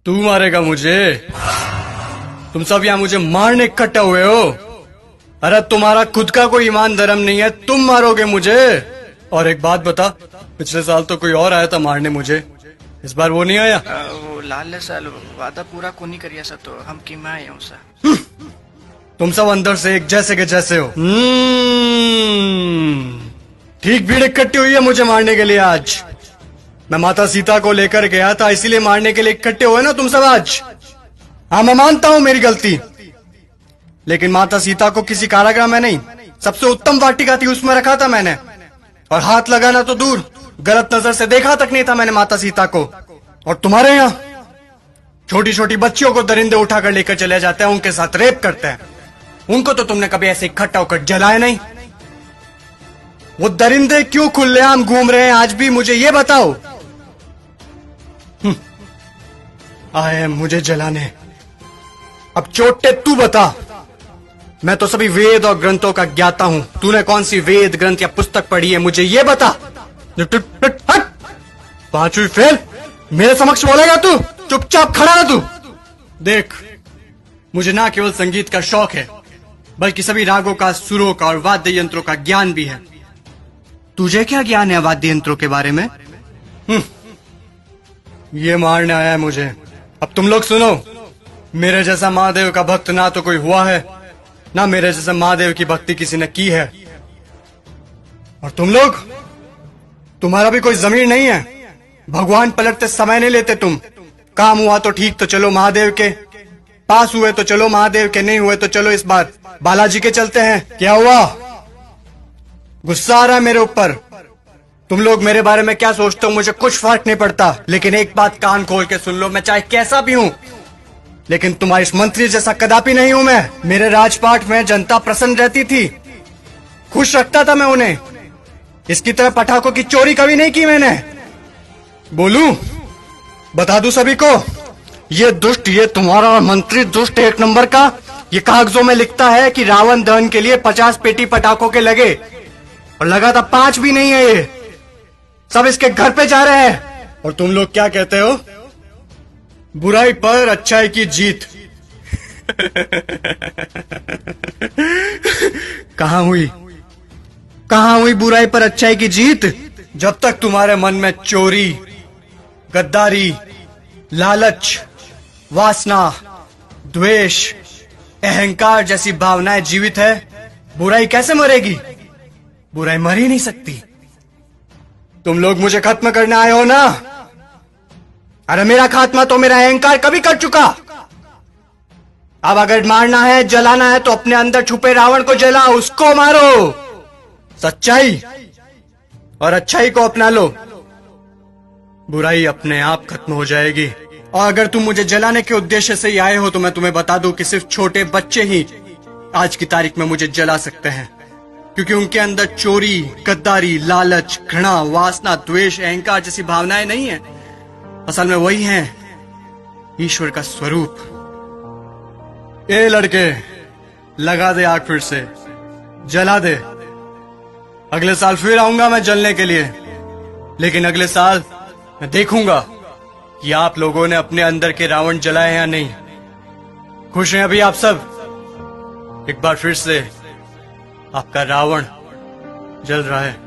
तू मारेगा मुझे? तुम सब यहाँ मुझे मारने इकट्ठे हुए हो? अरे तुम्हारा खुद का कोई ईमान धर्म नहीं है, तुम मारोगे मुझे? और एक बात बता, पिछले साल तो कोई और आया था मारने मुझे, इस बार वो नहीं आया? वो लाल साल वादा पूरा कोनी करिया सा तो हम की मैं आया हूँ सा। तुम सब अंदर से एक जैसे के जैसे हो। ठीक भीड़ इकट्ठी हुई है मुझे मारने के लिए आज। मैं माता सीता को लेकर गया था, इसीलिए मारने के लिए इकट्ठे हुए ना तुम सब आज। हाँ, मैं मानता हूं मेरी गलती, लेकिन माता सीता को किसी कारागृह में नहीं, सबसे उत्तम वाटिका थी उसमें रखा था मैंने। और हाथ लगाना तो दूर, गलत नजर से देखा तक नहीं था मैंने माता सीता को। और तुम्हारे यहाँ छोटी छोटी बच्चियों को दरिंदे उठाकर लेकर चले जाते हैं, उनके साथ रेप करते हैं। उनको तो तुमने कभी ऐसे इकट्ठा होकर जलाया नहीं। वो दरिंदे क्यों खुलेआम घूम रहे हैं आज भी, मुझे ये बताओ। आए हैं मुझे जलाने। अब चोटे तू बता। मैं तो सभी वेद और ग्रंथों का ज्ञाता हूं। तूने कौन सी वेद ग्रंथ या पुस्तक पढ़ी है, मुझे ये बता। पांचवी फेल मेरे समक्ष बोलेगा तू? चुपचाप खड़ा रह तू। देख, मुझे ना केवल संगीत का शौक है, बल्कि सभी रागों का, सुरों का और वाद्य यंत्रों का ज्ञान भी है। तुझे क्या ज्ञान है वाद्य यंत्रों के बारे में? ये मारने आया है मुझे। अब तुम लोग सुनो, मेरे जैसा महादेव का भक्त ना तो कोई हुआ है, ना मेरे जैसा महादेव की भक्ति किसी ने की है। और तुम लोग, तुम्हारा भी कोई जमीर नहीं है। भगवान पलटते समय नहीं लेते तुम। काम हुआ तो ठीक, तो चलो महादेव के। पास हुए तो चलो महादेव के, नहीं हुए तो चलो इस बार बालाजी के चलते हैं। क्या हुआ? गुस्सा आ रहा है मेरे ऊपर? तुम लोग मेरे बारे में क्या सोचते हो मुझे कुछ फर्क नहीं पड़ता, लेकिन एक बात कान खोल के सुन लो, मैं चाहे कैसा भी हूं, लेकिन तुम्हारी इस मंत्री जैसा कदापि नहीं हूं मैं। मेरे राजपाट में जनता प्रसन्न रहती थी, खुश रखता था मैं उन्हें। इसकी तरह पटाखों की चोरी कभी नहीं की मैंने। बोलूं, बता दूं सभी को, ये दुष्ट, ये तुम्हारा मंत्री दुष्ट एक नंबर का, ये कागजों में लिखता है कि रावण दहन के लिए 50 पेटी पटाखों के लगे, और लगा था 5 भी नहीं है। ये सब इसके घर पे जा रहे हैं। और तुम लोग क्या कहते हो? बुराई पर अच्छाई की जीत। कहां हुई, कहां हुई बुराई पर अच्छाई की जीत? जब तक तुम्हारे मन में चोरी, गद्दारी, लालच, वासना, द्वेष, अहंकार जैसी भावनाएं जीवित है, बुराई कैसे मरेगी? बुराई मर ही नहीं सकती। तुम लोग मुझे खत्म करने आए हो ना? अरे मेरा खात्मा तो मेरा अहंकार कभी कर चुका। अब अगर मारना है, जलाना है, तो अपने अंदर छुपे रावण को जलाओ, उसको मारो। सच्चाई और अच्छाई को अपना लो, बुराई अपने आप खत्म हो जाएगी। और अगर तुम मुझे जलाने के उद्देश्य से ही आए हो, तो मैं तुम्हें बता दूं कि सिर्फ छोटे बच्चे ही आज की तारीख में मुझे जला सकते हैं, क्योंकि उनके अंदर चोरी, गद्दारी, लालच, घृणा, वासना, द्वेष, अहंकार जैसी भावनाएं नहीं है। असल में वही हैं ईश्वर का स्वरूप। ए लड़के, लगा दे आग फिर से, जला दे। अगले साल फिर आऊंगा मैं जलने के लिए, लेकिन अगले साल मैं देखूंगा कि आप लोगों ने अपने अंदर के रावण जलाए या नहीं। खुश हैं अभी आप सब? एक बार फिर से आपका रावण जल रहा है।